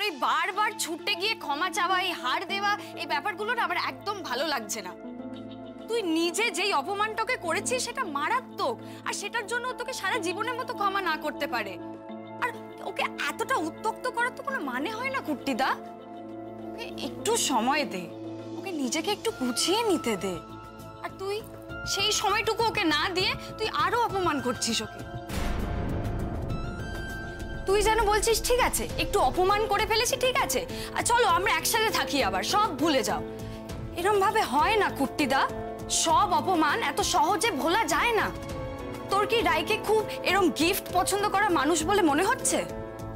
এই বারবার ছুটে গিয়ে ক্ষমা চাওয়া, এই হার দেওয়া, এই ব্যাপারগুলো না আমার একদম ভালো লাগছে না। তুই নিজে যেই অপমানটাকে করেছিস সেটা মারাত্মক, আর সেটার জন্য তোকে সারা জীবনের মতো ক্ষমা না করতে পারে। আর ওকে এতটা উত্তক্ত করার তো কোনো মানে হয় না কুট্টিদা। ওকে একটু সময় দে, ওকে নিজেকে একটু গুছিয়ে নিতে দে। আর তুই সেই সময়টুকু ওকে না দিয়ে তুই আরো অপমান করছিস ওকে। তুই যেন বলছিস ঠিক আছে একটু অপমান করে ফেলেছি, ঠিক আছে আর চলো আমরা একসাথে থাকি, আবার সব ভুলে যাও। এরম ভাবে হয় না কুট্টিদা, সব অপমান এত সহজে ভোলা যায় না। তোর কি রাইকে খুব এরম গিফট পছন্দ করা মানুষ বলে মনে হচ্ছে?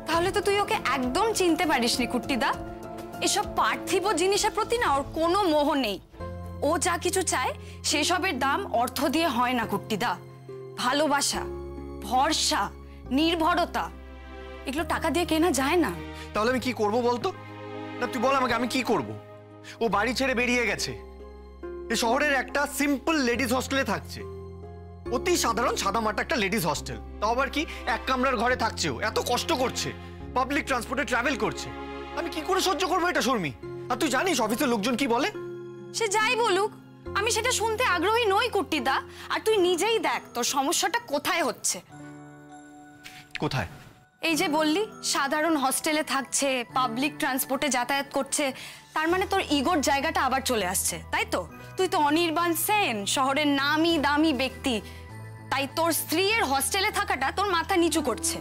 তাহলে তো তুই ওকে একদম চিনতে পারিসনি কুট্টিদা। এসব পার্থিব জিনিসের প্রতি না ওর কোনো মোহ নেই। ও যা কিছু চায় সেসবের দাম অর্থ দিয়ে হয় না কুট্টিদা। ভালোবাসা, ভরসা, নির্ভরতা, এগুলো টাকা দিয়ে কেনা যায় না। তাহলে আমি কি করব বলতো? না তুই বল আমাকে, আমি কি করব? ও বাড়ি ছেড়ে বেরিয়ে গেছে, এই শহরের একটা সিম্পল লেডিস হস্টেলে থাকছে। অতি সাধারণ সাদামাটা একটা লেডিস হস্টেল, তাও আবার কি এক কামরার ঘরে থাকছে। ও এত কষ্ট করছে, পাবলিক ট্রান্সপোর্টে ট্রাভেল করছে। আমি কি করে সহ্য করবো এটা শর্মি? আর তুই জানিস অফিসের লোকজন কি বলে? সে যাই বলুক, আমি সেটা শুনতে আগ্রহী নই কুট্টিদা। আর তুই নিজেই দেখ তোর সমস্যাটা কোথায় হচ্ছে। কোথায়? এই যে বললি সাধারণ হস্টেলে থাকছে, পাবলিক ট্রান্সপোর্টে যাতায়াত করছে, তার মানে তোর ইগোর জায়গাটা আবার চলে আসছে, তাই তো? তুই তো অনির্বাণ সেন, শহরের নামি দামি ব্যক্তি, তাই তোর স্ত্রীর হস্টেলে থাকাটা তোর মাথা নিচু করছে।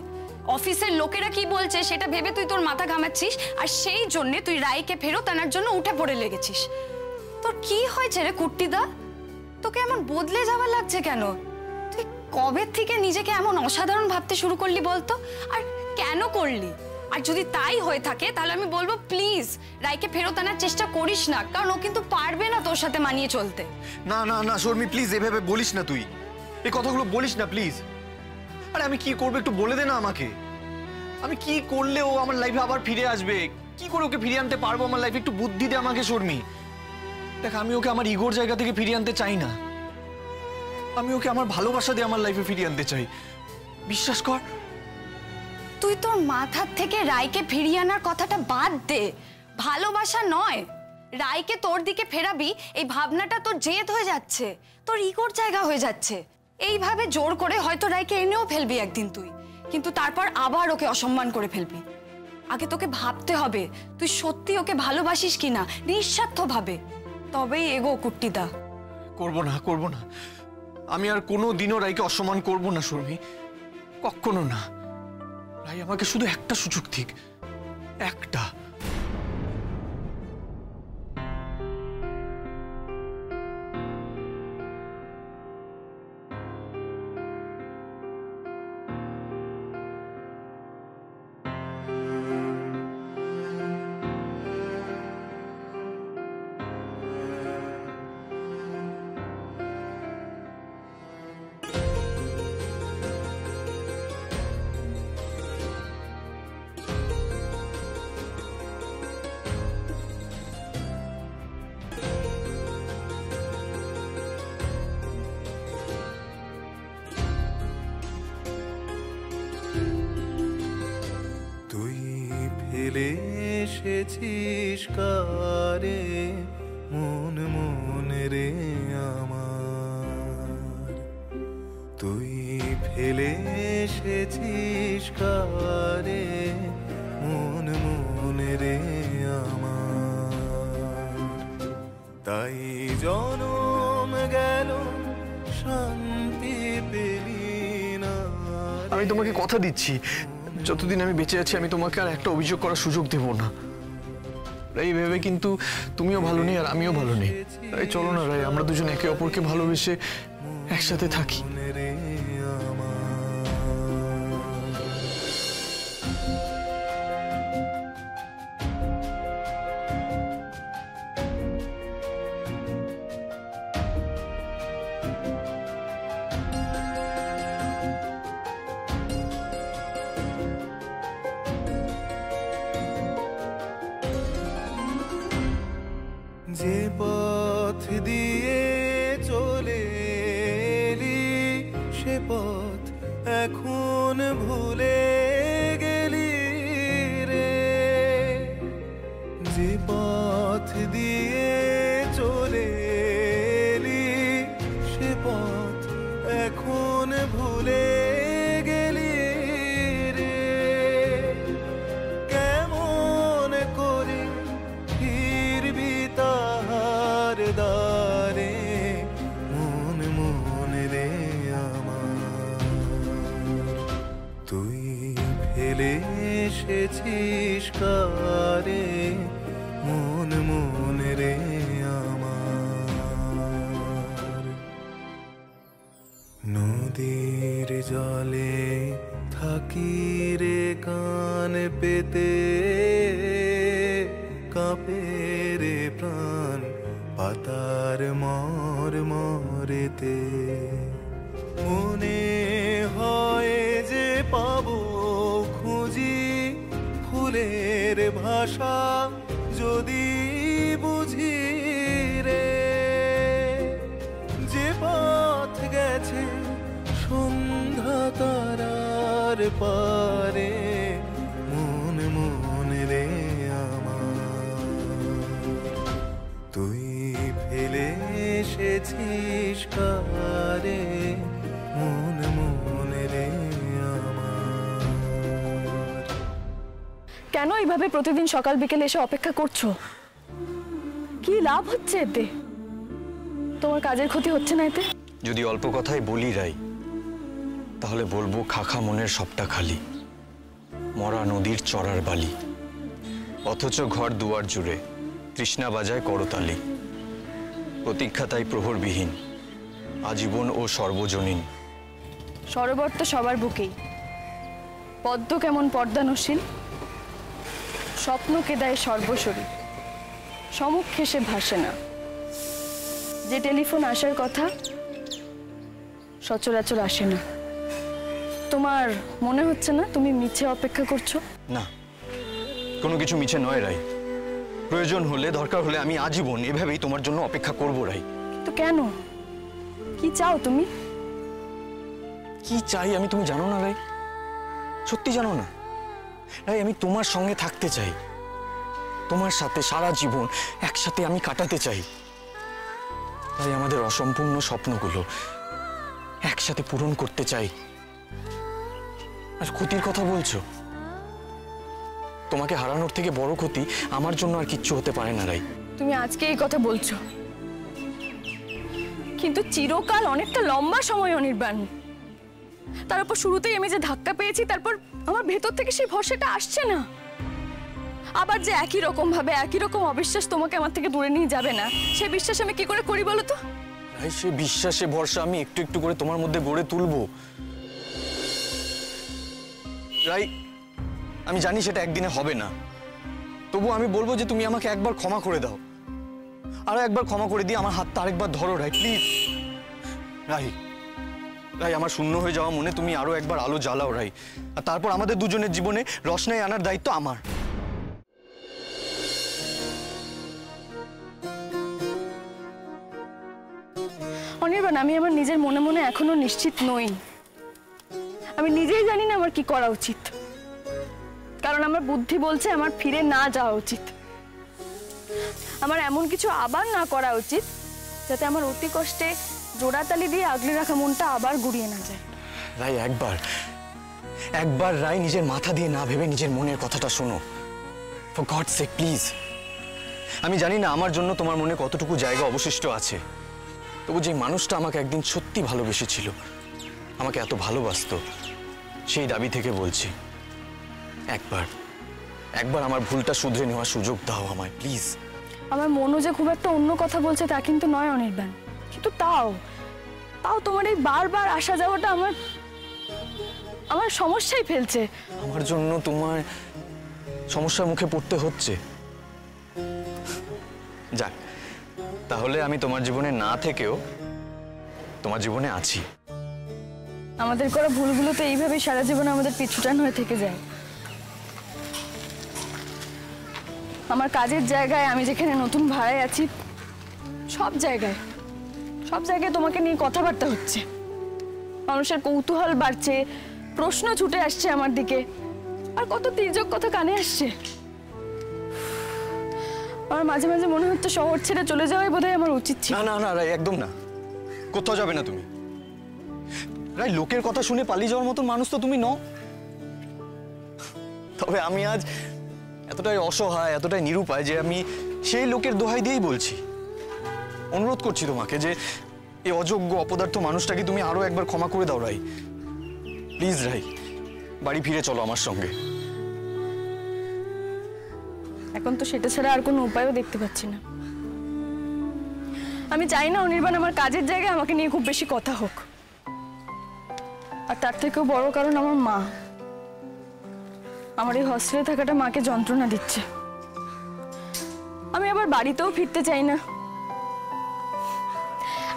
অফিসের লোকেরা কি বলছে সেটা ভেবে তুই তোর মাথা ঘামাচ্ছিস, আর সেই জন্য তুই রায়কে ফেরত আনার জন্য উঠে পড়ে লেগেছিস। তোর কি হয়েছে রে কুট্টিদা? তোকে এমন বদলে যাওয়া লাগছে কেন? তুই কবে থেকে নিজেকে এমন অসাধারণ ভাবতে শুরু করলি বলতো? আর কেন করলি? আর যদি তাই হয়ে থাকে তাহলে আমি বলবো প্লিজ রায়কে ফেরত আনার চেষ্টা করিস না, কারণ ও কিন্তু পারবে না তোর সাথে মানিয়ে চলতে। না না না শর্মি, প্লিজ এভাবে বলিস না, তুই এই কথাগুলো বলিস না প্লিজ। আরে আমি কি করবো একটু বলে দে না আমাকে। আমি কি করলে ও আমার লাইফে আবার ফিরে আসবে? কি করে ওকে ফিরিয়ে আনতে পারবো আমার লাইফে? একটু বুদ্ধি দে আমাকে শর্মি। দেখ আমি ওকে আমার ইগোর জায়গা থেকে ফিরিয়ে আনতে চাই না, আমি ওকে আমার ভালোবাসা দিয়ে আমার লাইফে ফিরিয়ে আনতে চাই। বিশ্বাস কর। তুই তোর মাথার থেকে রায়কে ফিরিয়ে আনার কথাটা বাদ দে। ভালোবাসা নয়, রায়কে তোর দিকে ফেরাবি এই ভাবনাটা তোর জেদ হয়ে যাচ্ছে, তোর ইগোর জায়গা হয়ে যাচ্ছে। এইভাবে জোর করে হয়তো রায়কে এনেও ফেলবি একদিন তুই, কিন্তু তারপর আবার ওকে অসম্মান করে ফেলবি। আগে তোকে ভাবতে হবে তুই সত্যি ওকে ভালোবাসিস কিনা, নিঃস্বার্থ ভাবে, তবেই এগো কুট্টিদা। করবো না, করবো না, আমি আর কোনো দিনও রায়কে অসম্মান করবো না শর্মি, কখনো না। রাই আমাকে শুধু একটা সুযোগ দিক, একটা। ফেলে এসেছিস কারে মন মন রে আমার, তুই ফেলে এসেছিস কারে মন মন রে আমার, তাই জনম গেল শান্তি পেলি না। আমি তোমাকে কথা দিচ্ছি যতদিন আমি বেঁচে আছি আমি তোমাকে আর একটা অভিযোগ করার সুযোগ দেব না। রাই ভেবে কিন্তু তুমিও ভালো নেই আর আমিও ভালো নেই। তাই চলো না রাই, আমরা দুজন একে অপরকে ভালোবেসে একসাথে থাকি। যে পথ দিয়ে চলে এলি যে পথ দিয়ে চলে এলি সে পথ এখন ভুলে গেলি রে। কেমন করে ফিরবি তাহার দ্বারে মন মন রে আমার। তুই ফেলে এসেছিস কারে মন মন রে আমার। নদীর জলে থাকি রে কান পেতে কাঁপে রে প্রাণ পাতার মর মরেতে। মনে হয় যে পাবো খুঁজি ফুলের ভাষা যদি বুঝি রে। যে পথ গেছে সন্ধ্যা তারার পারে মন মন রে আমার। তুই ফেলে এসেছিস কারে মন মন রে আমার। কেন এইভাবে প্রতিদিন সকাল বিকেলে এসে অপেক্ষা করছো? কি লাভ হচ্ছে এতে? তোমার কাজের ক্ষতি হচ্ছে না এতে? যদি অল্প কথাই বলি রাই, তাহলে বলবো খাখা মনের সবটা খালি, মরা নদীর চড়ার বালি। অথচ ঘর দুয়ার জুড়ে তৃষ্ণা বাজায় করতালি। প্রতীক্ষা তাই প্রহরবিহীন, আজীবন ও সর্বজনীন। সরোবর তো সবার বুকেই, পদ্ম কেমন পর্দানশীল, স্বপ্নকে দেয় সর্বশরী, সমুখে সে ভাসে না। যে টেলিফোন আসার কথা সচরাচর আসে না। তোমার মনে হচ্ছে না তুমি মিছে অপেক্ষা করছো? না, কোনো কিছু মিছে নয় রাই। প্রয়োজন হলে, দরকার হলে আমি আজীবন এভাবেই তোমার জন্য অপেক্ষা করবো রাই। তো কেন? কি চাও তুমি? কি চাই আমি তুমি জানো না রাই? সত্যি জানো না রাই? আমি তোমার সঙ্গে থাকতে চাই, তোমার সাথে সারা জীবন একসাথে আমি কাটাতে চাই। তাই আমাদের অসম্পূর্ণ স্বপ্নগুলো একসাথে পূরণ করতে চাই। আর ক্ষতির কথা বলছো? তোমাকে হারানোর থেকে বড় ক্ষতি আমার জন্য আর কিচ্ছু হতে পারে না রাই। তুমি আজকে এই কথা বলছো, কিন্তু চিরকাল অনেকটা লম্বা সময় অনির্বাণ। তার উপর শুরুতেই আমি যে ধাক্কা পেয়েছি, তারপর আমার ভেতর থেকে সেই ভরসাটা আসছে না। আবার যে একই রকম ভাবে একই রকম অবিশ্বাস তোমাকে আমার থেকে দূরে নিয়ে যাবে না, সে বিশ্বাস আমি কি করে করি বলো তো? রাই, সে বিশ্বাসে ভরসা আমি একটু একটু করে তোমার মধ্যে গড়ে তুলবো রাই। আমি জানি সেটা একদিনে হবে না, তবু আমি বলবো যে তুমি আমাকে একবার ক্ষমা করে দাও, আরো একবার ক্ষমা করে দিয়ে আমার হাতটা আরেকবার ধরো রাই, প্লিজ। রাই রাই, আমার শূন্য হয়ে যাওয়া মনে তুমি আরো একবার আলো জ্বালাও রাই। আর তারপর আমাদের দুজনের জীবনে রসনাই আনার দায়িত্ব আমার। অনির্বাণ, আমি আমার নিজের মনে মনে এখনো নিশ্চিত নই। আমি নিজেই জানি না আমার কি করা উচিত, কারণ আমার বুদ্ধি বলছে আমার ফিরে না যাওয়া উচিত। আমার এমন কিছু আবার না করা উচিত যাতে আমার অতি কষ্টে জোড়াতালি দিয়ে আগলে রাখা মনটা আবার গুড়িয়ে না যায়। রাই, একবার রাই নিজের মাথা দিয়ে না ভেবে নিজের মনের কথাটা শোনো। For gods sec please. আমি জানি না আমার জন্য তোমার মনে কতটুকু জায়গা অবশিষ্ট আছে, তবু যে মানুষটা আমাকে একদিন সত্যি ভালোবেসেছিল, আমাকে এত ভালোবাসতো, সেই দাবি থেকে বলছি, একবার আমার ভুলটা শুধরে নেওয়ার সুযোগ দাও আমায়, প্লিজ। আমার মনও যে খুব একটা অন্য কথা বলছে তা কিন্তু নয় অনির্বাণ, কিন্তু তাও তোমার এই বারবার আসা যাওয়াটা আমার সমস্যায় ফেলছে। আমার জন্য তোমার সমস্যার মুখে পড়তে হচ্ছে? যাক, তাহলে আমি তোমার জীবনে না থেকেও তোমার জীবনে আছি। আমাদের করা ভুলগুলো তো এইভাবেই সারা জীবন আমাদের পিছুটান হয়ে থেকে যায়। আমার কাজের জায়গায়, আমি যেখানে নতুন ভাড়ায় আছি, সব জায়গায় তোমাকে নিয়ে কথাবার্তা হচ্ছে। মানুষের কৌতূহল বাড়ছে, প্রশ্ন ছুটে আসছে আমার দিকে, আর কত তির্যক কথা কানে আসছে। আমার মাঝে মাঝে মনে হচ্ছে শহর ছেড়ে চলে যাওয়াই বোধহয় আমার উচিত ছিল। না না না রাই, একদম না। কোথাও যাবে না তুমি রাই। লোকের কথা শুনে পালিয়ে যাওয়ার মতন মানুষ তো তুমি নও। তবে আমি আজ এতটাই অসহায়, এতটাই নিরুপায় যে আমি সেই লোকের দোহাই দিয়েই বলছি, অনুরোধ করছি তোমাকে যে এই অযোগ্য অপদার্থ মানুষটাকে তুমি আরো একবার ক্ষমা করে দাও রাই। প্লিজ রাই, বাড়ি ফিরে চলো আমার সঙ্গে। এখন তো সেটা ছাড়া আর কোনো উপায়ও দেখতে পাচ্ছি না। আমি চাই না অনির্বাণ আমার কাজের জায়গায় আমাকে নিয়ে খুব বেশি কথা হোক। আর তার থেকেও বড় কারণ আমার মা। আমার এই হস্টেলে থাকাটা মাকে যন্ত্রণা দিচ্ছে। আমি আবার বাড়িতেও ফিরতে চাই না।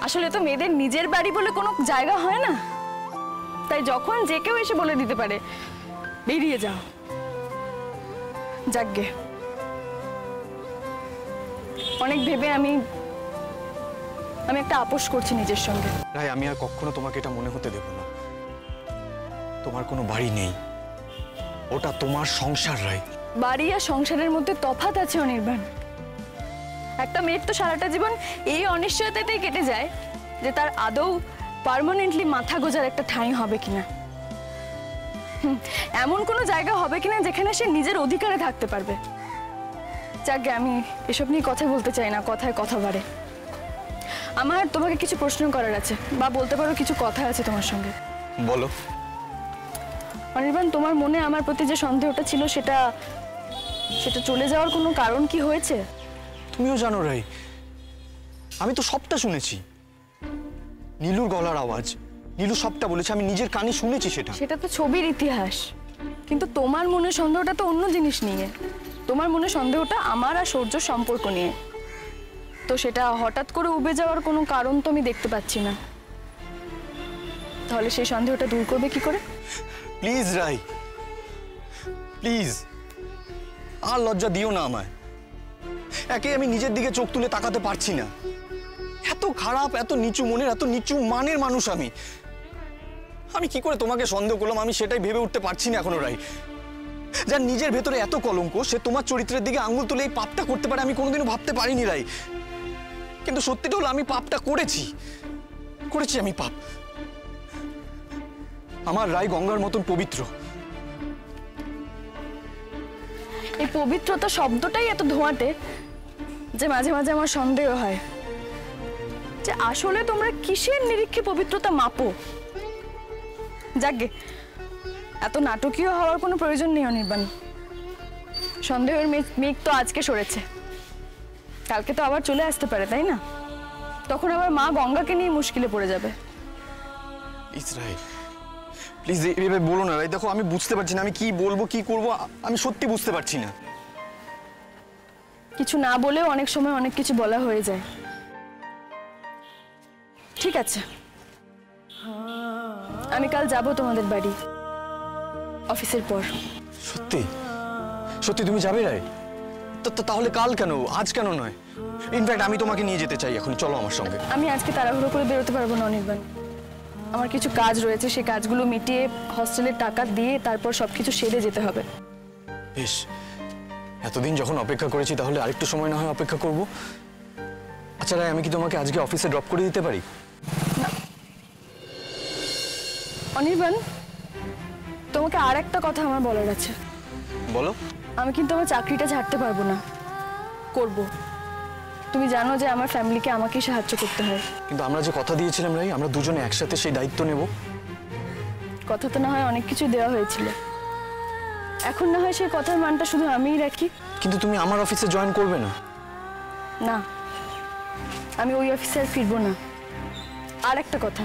আসলে তো মেয়েদের নিজের বাড়ি বলে কোনো জায়গা হয় না, তাই যখন যে কেউ এসে বলে দিতে পারে বেরিয়ে যাও। যাকগে, অনেক ভেবে আমি একটা আপোষ করছি নিজের সঙ্গে। রাই, আমি আর কখনো তোমাকে এটা মনে হতে দেব না। তোমার কোনো বাড়ি নেই, ওটা তোমার সংসার রাই। বাড়ি আর সংসারের মধ্যে তফাৎ আছে অনির্বাণ। একটা মেয়ের তো সারাটা জীবন এই অনিশ্চয়তাতেই কেটে যায় যে তার আদৌ পার্মানেন্টলি মাথা গোজার একটা ঠাঁই হবে কিনা, এমন কোনো জায়গা হবে কিনা যেখানে সে নিজের অধিকারে থাকতে পারবে। যাকে আমি এসব নিয়ে কথা বলতে চাই না, কথায় কথা বাড়ে। আমার তোমাকে কিছু প্রশ্ন করার আছে, বা বলতে পারো কিছু কথা আছে তোমার সঙ্গে। বলো। অনির্বাণ, তোমার মনে আমার প্রতি যে সন্দেহটা ছিল সেটা চলে যাওয়ার কোনো কারণ কি হয়েছে? তুমিও জানো রাই, আমি তো সবটা শুনেছি। নীলুর গলার আওয়াজ, নীলু সবটা বলেছে, আমি নিজের কানে শুনেছি। সেটা তো ছবির ইতিহাস, কিন্তু তোমার মনে সন্দেহটা তো অন্য জিনিস নিয়ে। তোমার মনে সন্দেহটা আমার আর সূর্যর সম্পর্ক নিয়ে। তো সেটা হঠাৎ করে উবে যাওয়ার কোনো কারণ তো আমি দেখতে পাচ্ছি না। তাহলে সেই সন্দেহটা দূর করবে কি করে? প্লিজ রাই, প্লিজ আর লজ্জা দিও না আমায়। একে আমি নিজের দিকে চোখ তুলে তাকাতে পারছি না। এত খারাপ, এত নিচু মনের, এত নিচু মানের মানুষ আমি কি করে তোমাকে সন্দেহ করলাম, আমি সেটাই ভেবে উঠতে পারছি না এখনো রাই। যার নিজের ভেতরে এত কলঙ্ক, সে তোমার চরিত্রের দিকে আঙুল তুলে এই পাপটা করতে পারে আমি কোনোদিনও ভাবতে পারিনি রাই। কিন্তু সত্যিটা হলো আমি পাপটা করেছি। আমি পাপ। আমার রাই গঙ্গার মতন পবিত্র। এই পবিত্রতা শব্দটাই এত ধোঁয়াটে যে মাঝে মাঝে আমার সন্দেহ হয় যে আসলে তোমরা কিসের নিরীক্ষে পবিত্রতা মাপো। যাকগে, এত নাটকীয় হওয়ার কোনো প্রয়োজন নেই অনির্বাণ। সন্দেহের মেঘ তো আজকে সরেছে, কালকে তো আবার চলে আসতে পারে, তাই না? তখন আবার মা গঙ্গাকে নিয়ে মুশকিলে পড়ে যাবে। প্লিজ এভাবে বলো না রাই। দেখো, আমি বুঝতে পারছি না আমি কি বলবো, কি করব, আমি সত্যি বুঝতে পারছি না। কিছু না বলেও অনেক সময় অনেক কিছু বলা হয়ে যায়। ঠিক আছে, আমি কাল যাব তোমাদের বাড়ি, অফিসের পর। সত্যি সত্যি তুমি যাবে রাই? তাহলে কাল কেন, আজ কেন নয়? ইনফ্যাক্ট আমি তোমাকে নিয়ে যেতে চাই এখন, চলো আমার সঙ্গে। আমি আজকে তাড়াহুড়ো করে বেরোতে পারবো না অনির্বাণ। আমার কিছু কাজ রয়েছে, সেই কাজগুলো মিটিয়ে হস্টেলের টাকা দিয়ে তারপর সবকিছু সেরে যেতে হবে। বেশ, এতদিন যখন অপেক্ষা করেছি তাহলে আরেকটু সময় না হয় অপেক্ষা করব। আচ্ছা রাই, আমি কি তোমাকে আজকে অফিসে ড্রপ করে দিতে পারি? অনির্বাণ, তোমাকে আর একটা কথা আমার বলার আছে। বলো। আমি কিন্তু আমার চাকরিটা ছাড়তে পারবো না, করব। তুমি জানো যে আমার ফ্যামিলিকে আমাকেই সাহায্য করতে হয়। কিন্তু আমরা যে কথা দিয়েছিলাম রাই, আমরা দুজনে একসাথে সেই দায়িত্ব নেব। কথা তো না হয় অনেক কিছু দেওয়া হয়েছিল, এখন না হয় সেই কথার মানটা শুধু আমিই রাখি। কিন্তু তুমি আমার অফিসে জয়েন করবে না? না, আমি ওই অফিসে আর ফিরবো না। আর একটা কথা,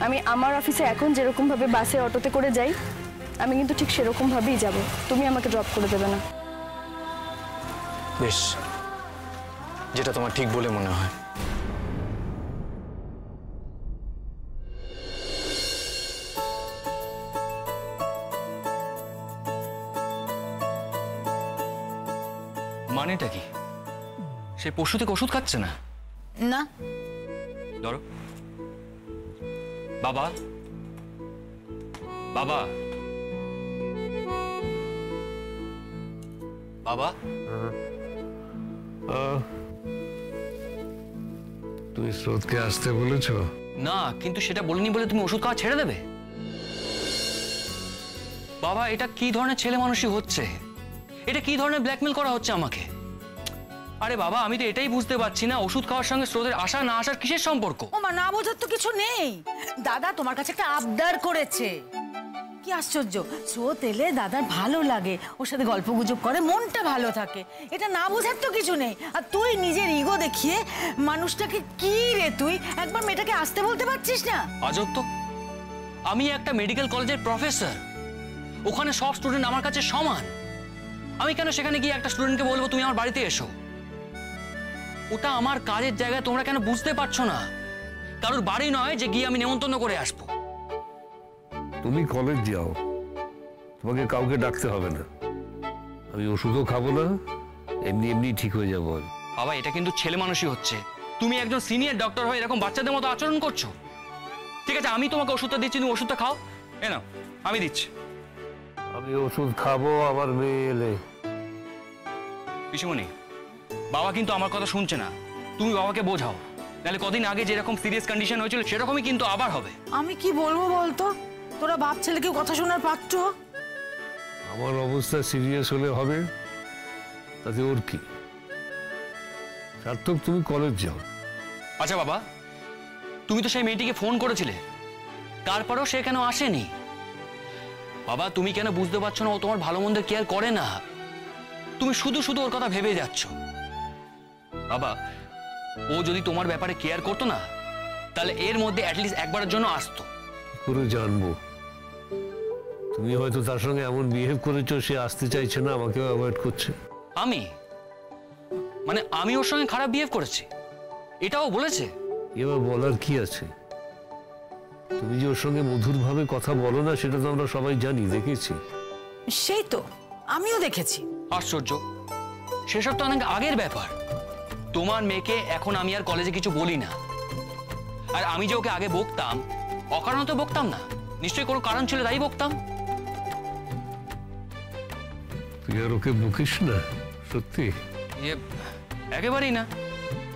আমি আমার অফিসে এখন যেরকম ভাবে বাসে অটোতে করে যাই, আমি কিন্তু ঠিক সেরকম ভাবেই যাব। তুমি আমাকে ড্রপ করে দেবে না। বেশ, যেটা তোমার ঠিক বলে মনে হয়। মানেটা কি? সে পশু থেকে ওষুধ খাচ্ছে না? না। ধরো। বাবা, বাবা, বাবা, তুমি স্রোতকে আসতে বলেছো? না, কিন্তু সেটা বলিনি বলে তুমি ওষুধ খাওয়া ছেড়ে দেবে? বাবা, এটা কি ধরনের ছেলে মানুষই হচ্ছে? এটা কি ধরনের ব্ল্যাকমেল করা হচ্ছে আমাকে? আরে বাবা, আমি তো এটাই বুঝতে পারছি না ওষুধ খাওয়ার সঙ্গে স্রোতের আসা না আসার কিসের সম্পর্ক? ও মা, না বোঝার তো কিছু নেই। দাদা তোমার কাছে একটা আবদার করেছে। কি আশ্চর্য, স্রোত এলে দাদার ভালো লাগে, ওর সাথে গল্প গুজব করে মনটা ভালো থাকে। এটা না বোঝার তো কিছু নেই। আর তুই নিজের ইগো দেখিয়ে মানুষটাকে, কি রে তুই একবার মেয়েটাকে আসতে বলতে পারছিস না? আজব তো, আমি একটা মেডিকেল কলেজের প্রফেসর, ওখানে সব স্টুডেন্ট আমার কাছে সমান। আমি কেন সেখানে গিয়ে একটা স্টুডেন্টকে বলবো তুমি আমার বাড়িতে এসো? ওটা আমার কাজের জায়গায়, তোমরা কেন বুঝতে পারছো না? কারোর বাড়ি নয় যে গিয়ে আমি নেমন্তন্ন করে আসবো। তুমি কলেজ যাও, তোমাকে কাউকে ডাকতে হবে না। আমি ওষুধও খাবো না, এমনি এমনি ঠিক হয়ে যাবো। বাবা, এটা কিন্তু ছেলে মানুষই হচ্ছে। তুমি একজন সিনিয়র ডক্টর হয়ে এরকম বাচ্চাদের মতো আচরণ করছো। ঠিক আছে, আমি তোমাকে ওষুধটা দিচ্ছি, তুমি ওষুধটা খাও। এ নাও, আমি দিচ্ছি। আমি ওষুধ খাবো, আমার মেয়ে এলে। পিসিমণি, বাবা কিন্তু আমার কথা শুনছে না। তুমি বাবাকে বোঝাও, নাহলে কদিন আগে যেরকম সিরিয়াস কন্ডিশন হয়েছিল সেরকমই কিন্তু আবার হবে। আমি কি বলবো বলতো? তোরা বাপ ছেলে কেউ কথা শোনার পাত্র? আমার অবস্থা সিরিয়াস হলে হবে, তাতে ওর কি? সার্থক, তুমি কলেজ যাও। আচ্ছা বাবা, তুমি তো সেই মেয়েটিকে ফোন করেছিলে, তারপরেও সে কেন আসেনি? বাবা, তুমি কেন বুঝতে পারছো না ও তোমার ভালো মন্দের কেয়ার করে না? তুমি শুধু শুধু ওর কথা ভেবে যাচ্ছ। বাবা, ও যদি তোমার ব্যাপারে কেয়ার করতো না, তাহলে এর মধ্যে অ্যাটলিস্ট একবারের জন্য আসতো। করে জানবো? তুমি হয়তো তার সঙ্গে এমন বিহেভ করেছো, সে আসতে চাইছে না, আমাকেও অ্যাভয়েড করছে। আমি ওর সঙ্গে খারাপ বিহেভ করেছি এটাও বলেছে? এবার বলার কি আছে? তুমি যে ওর সঙ্গে মধুরভাবে কথা বলো না, সেটা তো আমরা সবাই জানি, দেখেছি। সেই তো, আমিও দেখেছি। আশ্চর্য, সেসব তো অনেক আগের ব্যাপার। তোমার মেয়েকে এখন আমি আর কলেজে কিছু বলি না। আর আমি যে ওকে আগে বকতাম, অকারণে তো বকতাম না, নিশ্চয়ই কোনো কারণ ছিল, তাই বকতাম। তুই আর ওকে বকিস না? সত্যি? একেবারেই না।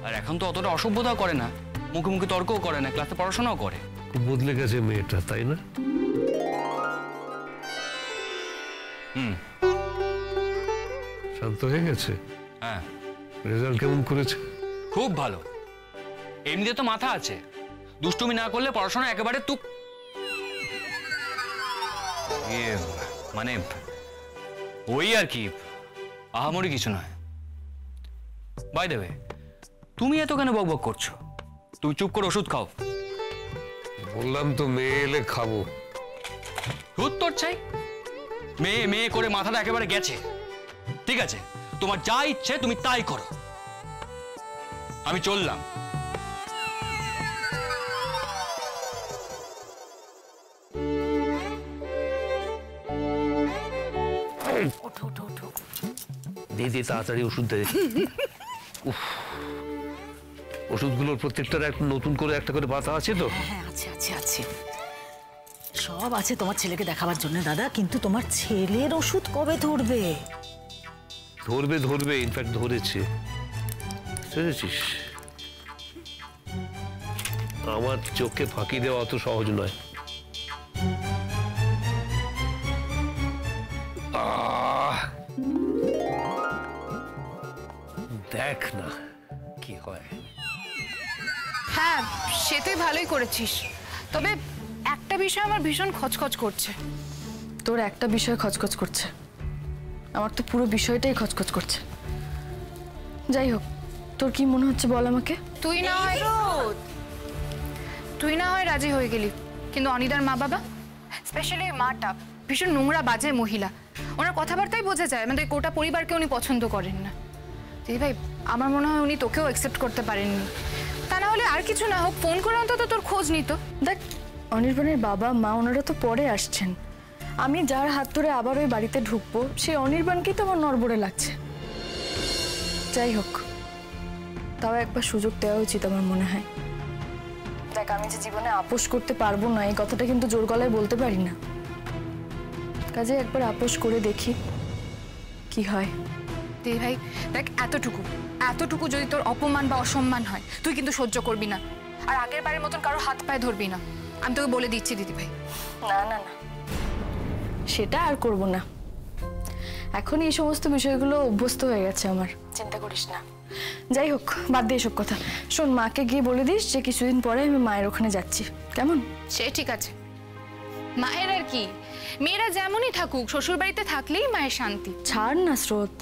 আর এখন তো অতটা অসভ্যতাও করে না, মুখে মুখে তর্কও করে না, ক্লাসে পড়াশোনাও করে। খুব বদলে গেছে মেয়েটা, তাই না? শান্ত হয়ে গেছে? হ্যাঁ। রেজাল্ট কেমন করেছে? খুব ভালো। এমনিতে তো মাথা আছে, দুষ্টুমি না করলে পড়াশোনা একেবারে তুক। ওই আর কি, আহামরি কিছু নয়। বাই দেবে, তুমি এত কেন বকবক করছো? তুমি চুপ করে ওষুধ খাও। বললাম তো, মেয়ে এলে খাবো। উত্তর চাই? মেয়ে মেয়ে করে মাথাটা একেবারে গেছে। ঠিক আছে, তোমার যা ইচ্ছে তুমি তাই করো, আমি চললাম। দে দে, তাড়াতাড়ি ওষুধ দে। ওষুধগুলোর প্রত্যেকটার একটা নতুন করে একটা করে পাতা আছে তো? হ্যাঁ, আছে আছে আছে, সব আছে তোমার ছেলেকে দেখাবার জন্য দাদা। কিন্তু তোমার ছেলের ওষুধ কবে ধরবে? ধরবে ধরবে, ইনফ্যাক্ট ধরেছে। বুঝেছিস, আমার চোখে ফাঁকি দেওয়া অত সহজ নয়। দেখ না কি হয়। হ্যাঁ, সে তুই ভালোই করেছিস, তবে একটা বিষয় আমার ভীষণ খচখচ করছে। তোর একটা বিষয় খচখচ করছে, আমার তো পুরো বিষয়টাই খচখচ করছে। যাই হোক, তোর কি মনে হচ্ছে বল আমাকে। তুই না হয় রাজি হয়ে গেলি, কিন্তু অনিদার মা বাবা, স্পেশালি মাটা ভীষণ নোংরা বাজে মহিলা। ওনার কথাবার্তাই বোঝা যায় আমাদের গোটা পরিবারকে উনি পছন্দ করেন না। দিদি ভাই, আমার মনে হয় উনি তোকেও অ্যাকসেপ্ট করতে পারেননি। তা না হলে আর কিছু না হোক, ফোন করে অন্তত তোর খোঁজ নিত। দেখ, অনির্বাণের বাবা মা ওনারা তো পরে আসছেন। আমি যার হাত ধরে আবার ওই বাড়িতে ঢুকবো, সেই অনির্বাণকেই তো আমার নড়বড়ে লাগছে। যাই হোক, তাও একবার সুযোগ দেওয়া উচিত আমার মনে হয়। দেখ, আমি যে জীবনে আপোষ করতে পারবো না এই কথাটা কিন্তু জোর গলায় বলতে পারি না। কাজে একবার আপোষ করে দেখি কি হয়। দিদি ভাই দেখ, এতটুকু যদি তোর অপমান বা অসম্মান হয় তুই কিন্তু সহ্য করবি না, আর আগের বারের মতন কারো হাত পায়ে ধরবি না, আমি তোকে বলে দিচ্ছি দিদি ভাই। না না না, সেটা আর করব না। এখন এই সমস্ত বিষয়গুলো অভ্যস্ত হয়ে গেছে আমার, চিন্তা করিস না। যাই হোক, বাদ দিয়ে এসব কথা। শোন, মাকে গিয়ে বলে দিস যে কিছুদিন পরে আমি মায়ের ওখানে যাচ্ছি, কেমন? সে ঠিক আছে, মায়ের আর কি, মেয়েরা যেমনই থাকুক শ্বশুর বাড়িতে থাকলেই মায়ের শান্তি। ছাড় না স্রোত,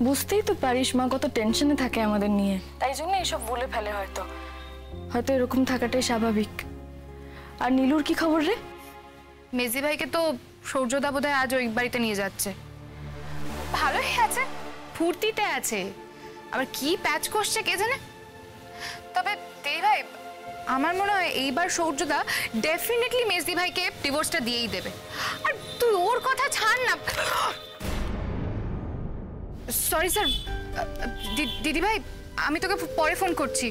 বুঝতেই তো পারিস মা কত টেনশনে থাকে আমাদের নিয়ে, তাই জন্য এসব বলে ফেলে। হয়তো এরকম থাকাটাই স্বাভাবিক। আর নীলুর কি খবর রে? মেজি ভাইকে তো সূর্যদা বোধহয় আজ ওই বাড়িতে নিয়ে যাচ্ছে। ভালোই আছে, ফুর্তিতে আছে, আবার কি প্যাচ করছে কে জানে। তবে দিদি ভাই, আমার মনে হয় এইবার সূর্যদা ডেফিনেটলি মেজদি ভাইকে ডিভোর্সটা দিয়েই দেবে। আর তুই ওর কথা ছাড় না। সরি স্যার, দিদি ভাই আমি তোকে পরে ফোন করছি।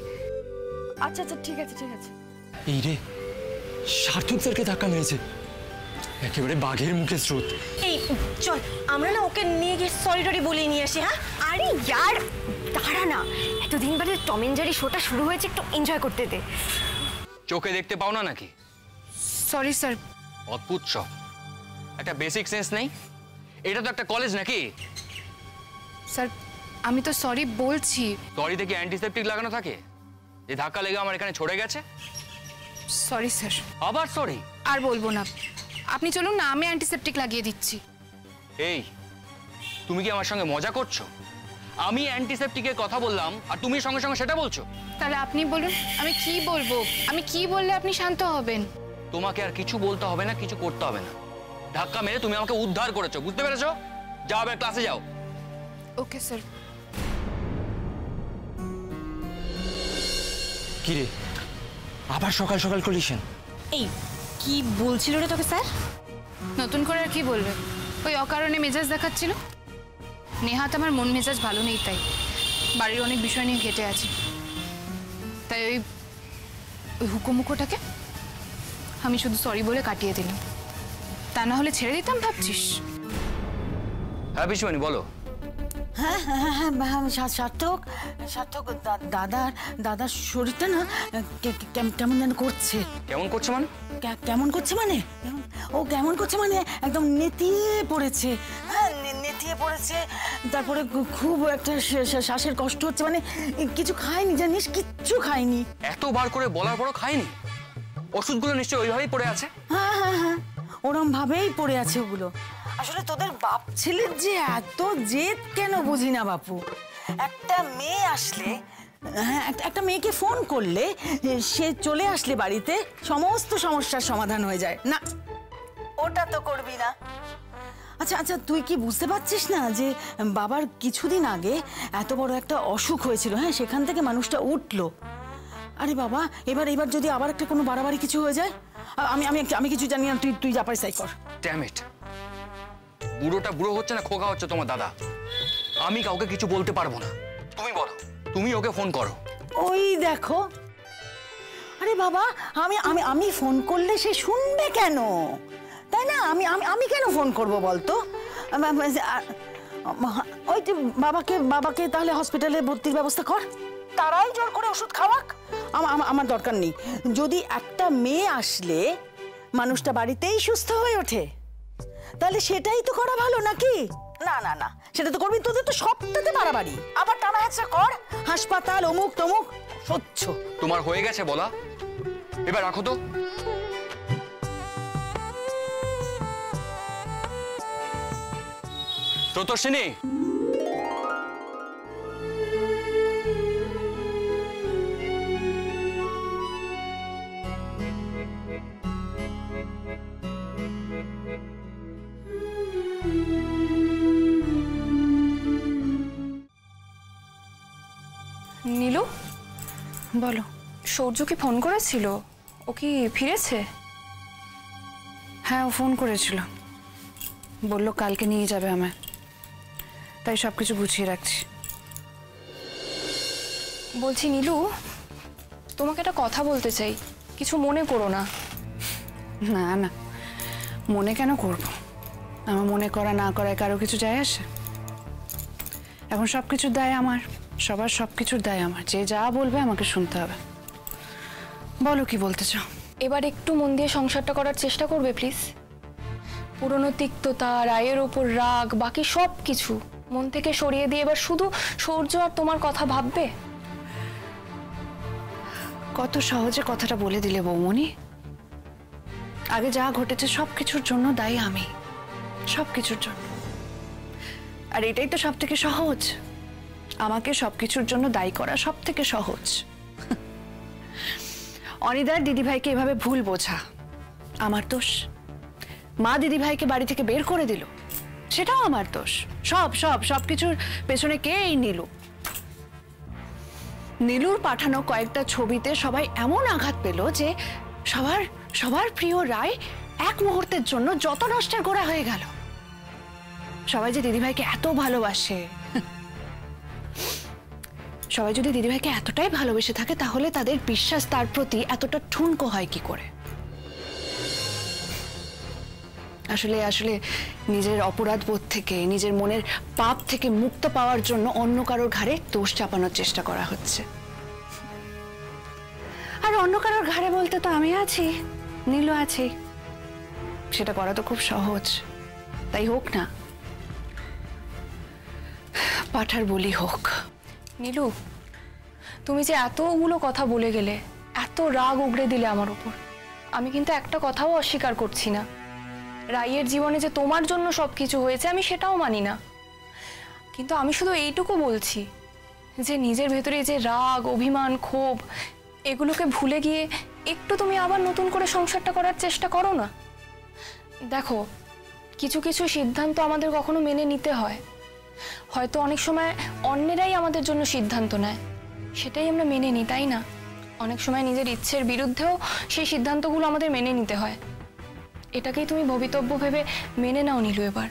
আচ্ছা আচ্ছা, ঠিক আছে ঠিক আছে। এই রে, সার্থক স্যারকে ধাক্কা মেরেছে, একেবারে বাঘের মুখে স্রোত। এই চল আমরা না ওকে নিয়ে গিয়ে সরি টরি বলে নিয়ে আসি। হ্যাঁ আরে ইয়ার দাঁড়া না, এতদিন বাদে টম এন্ড জেরি শোটা শুরু হয়েছে, একটু এনজয় করতে দে। চোখে দেখতে পাও না নাকি? Sorry sir. অদ্ভুত সব, একটা বেসিক সেন্স নেই। এটা তো একটা কলেজ নাকি? স্যার আমি তো সরি বলছি। সরিতে কি অ্যান্টিসেপ্টিক লাগানো থাকে যে ধাক্কা লেগে আমার এখানে ছড়ে গেছে? Sorry sir. আবার সরি? আর বলবো না, আপনি চলুন না, আমি অ্যান্টিসেপ্টিক লাগিয়ে দিচ্ছি। এই, তুমি কি আমার সঙ্গে মজা করছো? আমি অ্যান্টিসেপ্টিকের কথা বললাম আর তুমি সঙ্গে সঙ্গে সেটা বলছো? তাহলে আপনি বলুন আমি কি বলবো, আমি কি বললে আপনি শান্ত হবেন? তোমাকে আর কিছু বলতে হবে না, কিছু করতে হবে না। ধাক্কা মেরে তুমি আমাকে উদ্ধার করেছো, বুঝতে পেরেছো? যাও এবার ক্লাসে যাও। Okay sir. কি রে, আবার সকাল সকাল কলিশন? এই কি বলছিল রে তোকে স্যার? নতুন করে আর কি বলবে, ওই অকারণে মেজাজ দেখাচ্ছিল। নেহাত আমার মন মেজাজ ভালো নেই, তাই বাড়ির অনেক বিষয় নিয়ে ঘেটে আছে, তাই ওই হুকুমুকোটাকে আমি শুধু সরি বলে কাটিয়ে দিলাম। তা না হলে ছেড়ে দিতাম ভাবছিস? হ্যাঁ বিশ্বনী বলো। হ্যাঁ হ্যাঁ হ্যাঁ, সার্থক সার্থক, দাদার শরীরটা না কেমন যেন করছে। কেমন করছে মানে? কেমন করছে মানে, ও কেমন করছে মানে একদম নেতিয়ে পড়েছে। হ্যাঁ নেতিয়ে পড়েছে, তারপরে খুব একটা শ্বাসের কষ্ট হচ্ছে, মানে কিছু খায়নি জানিস, কিচ্ছু খায়নি। এতবার করে বলার পরও খায়নি? ওষুধগুলো নিশ্চয়ই ওইভাবেই পড়ে আছে। হ্যাঁ হ্যাঁ হ্যাঁ, ওরম ভাবেই পড়ে আছে ওগুলো। আসলে তোদের বাপ ছেলের যে এত জেদ কেন বুঝি না বাপু। একটা মেয়ে আসলে, হ্যাঁ একটা মেয়েকে ফোন করলে সে চলে আসলে বাড়িতে সমস্ত সমস্যার সমাধান হয়ে যায় না, ওটা তো করবি না। আচ্ছা আচ্ছা, তুই কি বুঝতে পারছিস না যে বাবার কিছুদিন আগে এত বড় একটা অসুখ হয়েছিল, হ্যাঁ সেখান থেকে মানুষটা উঠলো। আরে বাবা, এবার যদি আবার একটা কোনো বাড়াবাড়ি কিছু হয়ে যায়, আমি আমি আমি কিছু জানি না, তুই যা পারিস তাই কর। ড্যাম ইট, বুড়োটা বুড়ো হচ্ছে না খোকা হচ্ছে তোমার দাদা। আমি কাউকে কিছু বলতে পারবো না, তুমি বলো, তুমি ওকে ফোন করো। ওই দেখো, আরে বাবা আমি আমি আমি ফোন করলে সে শুনবে কেন, তাই না? আমি আমি আমি কেন ফোন করব বলতো? ওই যে বাবাকে তাহলে হসপিটালে ভর্তির ব্যবস্থা কর, তারাই জোর করে ওষুধ খাওয়াক, আমার দরকার নেই। যদি একটা মেয়ে আসলে মানুষটা বাড়িতেই সুস্থ হয়ে ওঠে, তাহলে সেটাই তো করা ভালো নাকি? না না না, সেটা তো করবি, তোদের তো সবটাতে বাড়াবাড়ি, আবার টানা হেঁচড়া কর, হাসপাতাল অমুক তমুক, সহ্য। তোমার হয়ে গেছে বলা, এবার রাখো তো। প্রতর্ষিনী, নীলু বলো। সূর্য কি ফোন করেছিল? ও কি ফিরেছে? হ্যাঁ ও ফোন করেছিল, বললো কালকে নিয়ে যাবে আমায়, তাই সব কিছু গুছিয়ে রাখছি। বলছি নীলু, তোমাকে একটা কথা বলতে চাই, কিছু মনে করো না। না না, মনে কেন করব? আমার মনে করা না করায় কারো কিছু যায় আসে? এখন সবকিছুর দায় আমার, সবার সবকিছুর দায় আমার। যে যা বলবে আমাকে শুনতে হবে। বলো কি বলতে চাও? এবার একটু মন দিয়ে সংসারটা করার চেষ্টা করবে প্লিজ। পুরনো তিক্ততা, রায়ের ওপর রাগ, বাকি সব কিছু মন থেকে সরিয়ে দিয়ে এবার শুধু সৌর্য আর তোমার কথা ভাববে। কত সহজে কথাটা বলে দিলে বৌমনি। আগে যা ঘটেছে সবকিছুর জন্য দায়ী আমি, সবকিছুর জন্য। আর এটাই তো সব থেকে সহজ, আমাকে সবকিছুর জন্য দায়ী করা সব থেকে সহজ। অনিদার দিদিভাইকে এভাবে ভুল বোঝা আমার দোষ। মা দিদিভাইকে বাড়ি থেকে বের করে দিল, সেটাও আমার দোষ। সবকিছুর পেছনে কে? এই নীলু। নীলুর পাঠানো কয়েকটা ছবিতে সবাই এমন আঘাত পেল যে সবার প্রিয় রায় এক মুহূর্তের জন্য যত নষ্টের গোড়া হয়ে গেল। সবাই যে দিদিভাইকে এত ভালোবাসে, সবাই যদি দিদিভাইকে এতটাই ভালোবেসে থাকে তাহলে তাদের বিশ্বাস তার প্রতি এতটা ঠুনকো হয় কি করে? আসলে নিজের অপরাধ বোধ থেকে, নিজের মনের পাপ থেকে মুক্ত পাওয়ার জন্য অন্য কারোর ঘাড়ে দোষ চাপানোর চেষ্টা করা হচ্ছে। আর অন্য কারোর ঘাড়ে বলতে তো আমি আছি, নীলু আছে। সেটা করা তো খুব সহজ, তাই হোক না, পাঠার বলি হোক। নীলু, তুমি যে এতগুলো কথা বলে গেলে, এত রাগ উগড়ে দিলে আমার উপর, আমি কিন্তু একটা কথাও অস্বীকার করছি না। রাইয়ের জীবনে যে তোমার জন্য সবকিছু হয়েছে আমি সেটাও মানি না, কিন্তু আমি শুধু এইটুকু বলছি যে নিজের ভেতরে যে রাগ, অভিমান, ক্ষোভ, এগুলোকে ভুলে গিয়ে একটু তুমি আবার নতুন করে সংসারটা করার চেষ্টা করো না। দেখো, কিছু কিছু সিদ্ধান্ত আমাদের কখনো মেনে নিতে হয়। হয়তো অনেক সময় অন্যেরাই আমাদের জন্য সিদ্ধান্ত নেয়, সেটাই আমরা মেনে নিই, তাই না? অনেক সময় নিজের ইচ্ছের বিরুদ্ধেও সেই সিদ্ধান্তগুলো আমাদের মেনে নিতে হয়। এটাকেই তুমি ভবিতব্য ভেবে মেনে নাও নীলু এবার।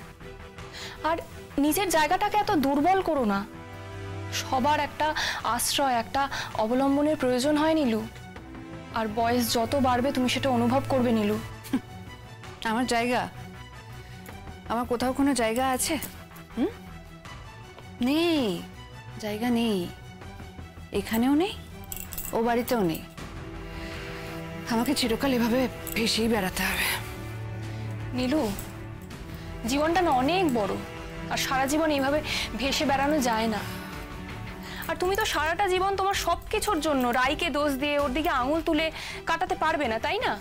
আর নিজের জায়গাটাকে এত দুর্বল করো না। সবার একটা আশ্রয়, একটা অবলম্বনের প্রয়োজন হয় নীলু। আর বয়স যত বাড়বে তুমি সেটা অনুভব করবে নীলু। আমার জায়গা, আমার কোথাও কোনো জায়গা আছে? নেই, জায়গা নেই, এখানেও নেই, ও বাড়িতেও নেই। আমাকে চিরকাল এভাবে ভেসেই বেড়াতে হবে। নীলু, জীবনটা না অনেক বড়, আর সারা জীবন এইভাবে ভেসে বেড়ানো যায় না। আর তুমি তো সারাটা জীবন তোমার সবকিছুর জন্য রাইকে দোষ দিয়ে ওর দিকে আঙুল তুলে কাটাতে পারবে না, তাই না?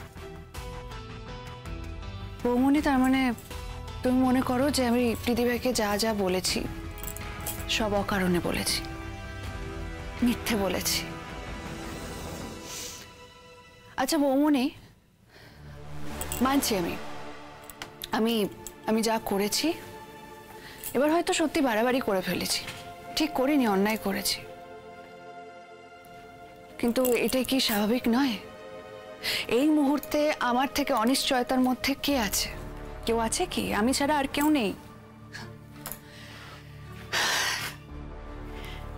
বৌমনি, তার মানে তুমি মনে করো যে আমি দিদিভাইকে যা যা বলেছি সব অকারণে বলেছি, মিথ্যে বলেছি? আচ্ছা বৌমনি, মানছি আমি যা করেছি এবার হয়তো সত্যি বাড়াবাড়ি করে ফেলেছি, ঠিক করিনি, অন্যায় করেছি। কিন্তু এটা কি স্বাভাবিক নয়? এই মুহূর্তে আমার থেকে অনিশ্চয়তার মধ্যে কে আছে? কেউ আছে কি? আমি ছাড়া আর কেউ নেই।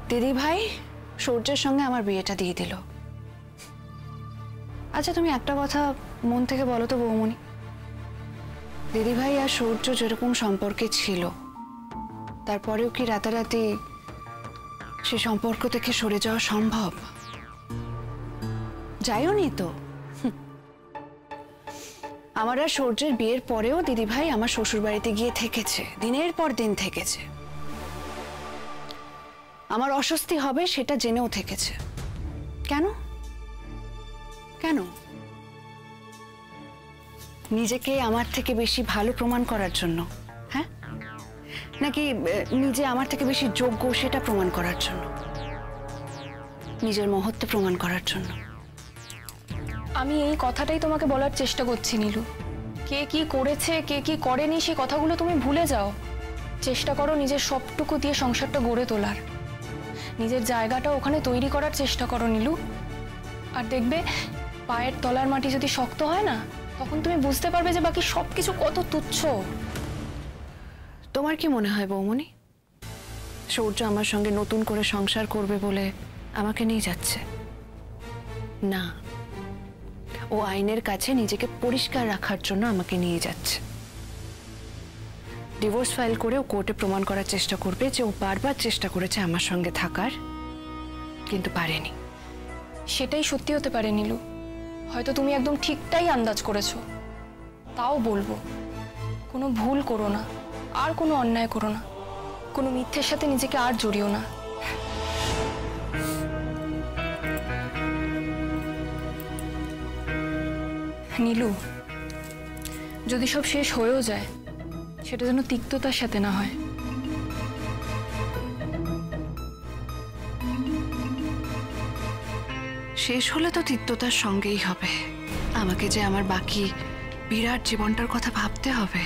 দিদি ভাই সূর্যের সঙ্গে আমার বিয়েটা দিয়ে দিল। আচ্ছা তুমি একটা কথা মন থেকে বলো তো বৌমনি, দিদি ভাই আর সূর্য যেরকম সম্পর্কে ছিল, তারপরেও কি রাতারাতি সে সম্পর্ক থেকে সরে যাওয়া সম্ভব? যাইওনি তো। আমার আর সূর্যের বিয়ের পরেও দিদি ভাই আমার শ্বশুর বাড়িতে গিয়ে থেকেছে, দিনের পর দিন থেকেছে। আমার অস্বস্তি হবে সেটা জেনেও থেকেছে। কেন? কেন? নিজেকে আমার থেকে বেশি ভালো প্রমাণ করার জন্য? হ্যাঁ, নাকি নিজে আমার থেকে বেশি যোগ্য সেটা প্রমাণ করার জন্য? নিজের মহত্ব প্রমাণ করার জন্য? আমি এই কথাটাই তোমাকে বলার চেষ্টা করছি নীলু। কে কি করেছে, কে কি করেনি, সেই কথাগুলো তুমি ভুলে যাও। চেষ্টা করো নিজের সবটুকু দিয়ে সংসারটা গড়ে তোলার, নিজের জায়গাটা ওখানে তৈরি করার চেষ্টা করো নীলু। আর দেখবে পায়ের তলার মাটি যদি শক্ত হয় না, তখন তুমি বুঝতে পারবে যে বাকি সবকিছু কত তুচ্ছ। তোমার কি মনে হয় বৌমনি, সূর্য আমার সঙ্গে নতুন করে সংসার করবে বলে আমাকে নিয়ে যাচ্ছে? না, ও আইনের কাছে নিজেকে পরিষ্কার রাখার জন্য আমাকে নিয়ে যাচ্ছে। ডিভোর্স ফাইল করে ও কোর্টে প্রমাণ করার চেষ্টা করবে যে ও বারবার চেষ্টা করেছে আমার সঙ্গে থাকার, কিন্তু পারেনি। সেটাই সত্যি হতে পারে নীলু। হয়তো তুমি একদম ঠিকটাই আন্দাজ করেছো। তাও বলবো, কোনো ভুল করো না, আর কোনো অন্যায় করো না, কোনো মিথ্যের সাথে নিজেকে আর জড়িও না। নীলু, যদি সব শেষ হয়েও যায়, সেটা যেন তিক্ততার সাথে না হয়। শেষ হলে তো তিক্ততার সঙ্গেই হবে। আমাকে যে আমার বাকি বিরাট জীবনটার কথা ভাবতে হবে।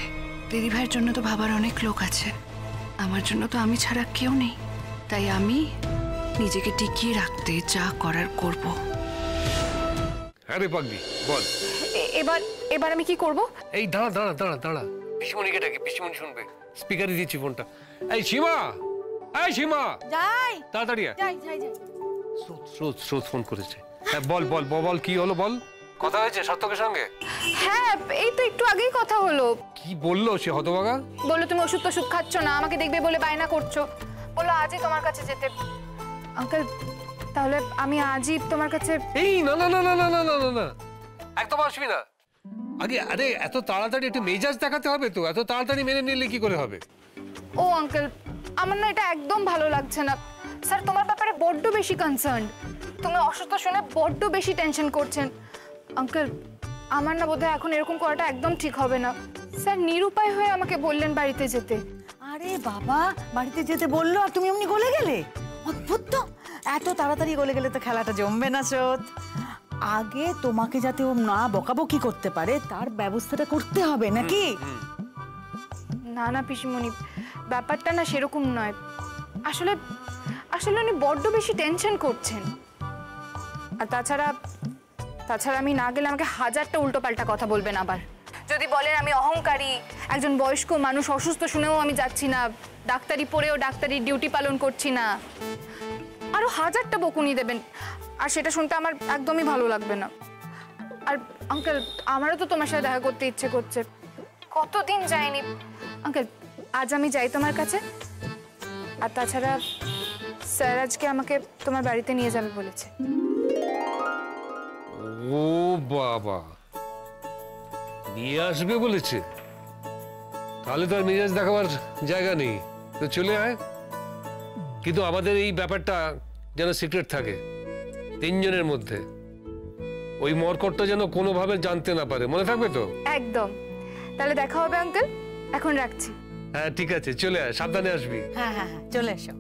দিদি ভাইয়ের জন্য তো ভাবার অনেক লোক আছে, আমার জন্য তো আমি ছাড়া কেউ নেই। তাই আমি নিজেকে টিকিয়ে রাখতে যা করার করব। হ্যাঁ রে পাগলি, বল। এবার আমি কি করব? এই দাঁড়া দাঁড়া দাঁড়া দাঁড়া, পিসিমণিকে ডাকি, পিসিমণি শুনবে। স্পিকারে দিচ্ছি ফোনটা। এই সীমা, এই সীমা, যাই তাড়াতাড়ি আয়। যাই যাই যাই। স্রোত ফোন করেছে। হ্যাঁ বল বল বল, কি হলো বল। কথা হয়েছে সার্থকের সঙ্গে? হ্যাঁ, এই তো একটু আগেই কথা হলো। কি বললো সে হতভাগা? বললো তুমি ওষুধ খাচ্ছ না, আমাকে দেখবে বলে বায়না করছো। বললো আজই তোমার কাছে যেতে। আঙ্কেল, তাহলে আমি আজই তোমার কাছে। এই না না না না না না না না, একদম আসবি না। আরে এত তাড়াতাড়ি একটু মেজাজ দেখাতে হবে তো, এত তাড়াতাড়ি মেনে নিলে কি করে হবে? ও আঙ্কেল, আমার না এটা একদম ভালো লাগছে না। স্যার তোমার ব্যাপারে বড্ড বেশি কনসার্ন। তুমি অসুস্থ শুনে বড্ড বেশি টেনশন করছেন। আঙ্কেল, আমার না বোধহয় এখন এরকম করাটা একদম ঠিক হবে না। স্যার নিরুপায় হয়ে আমাকে বললেন বাড়িতে যেতে। আরে বাবা, বাড়িতে যেতে বললো আর তুমি এমনি গলে গেলে? অদ্ভুত তো, এত তাড়াতাড়ি গলে গেলে তো খেলাটা জমবে না স্রোত। আগে তোমাকে যাতে ও না বকাবকি করতে পারে তার ব্যবস্থাটা করতে হবে নাকি? না না পিসিমণি, ব্যাপারটা না সেরকম নয়। আসলে উনি বড্ড বেশি টেনশন করছেন। আর তাছাড়া আমি না গেলে আমাকে হাজারটা উল্টোপাল্টা কথা বলবেন আবার। যদি বলেন আমি অহংকারী, একজন বয়স্ক মানুষ অসুস্থ শুনেও আমি যাচ্ছি না, ডাক্তারি পড়েও ডাক্তারির ডিউটি পালন করছি না, আরো হাজারটা বকুনি দেবেন। আর সেটা শুনতে আমার একদমই ভালো লাগবে না। আর আঙ্কেল, আমারও তো তোমার সাথে দেখা করতে ইচ্ছে করছে, কতদিন যায়নি। আঙ্কেল, আজ আমি যাই তোমার কাছে। আর তাছাড়া স্যার আজকে আমাকে তোমার বাড়িতে নিয়ে যাবে বলেছে। ও বাবা, নিয়ে আসবে বলেছে? তাহলে তো আর মেজাজ দেখাবার জায়গা নেই, তো চলে আয়। কিন্তু আমাদের এই ব্যাপারটা যেন সিক্রেট থাকে তিনজনের মধ্যে। ওই মরকটটা যেন কোনোভাবে জানতে না পারে, মনে থাকবে তো? একদম। তাহলে দেখা হবে আঙ্কেল, এখন রাখছি। হ্যাঁ ঠিক আছে, চলে আয়, সাবধানে আসবি। হ্যাঁ হ্যাঁ হ্যাঁ, চলে এসো।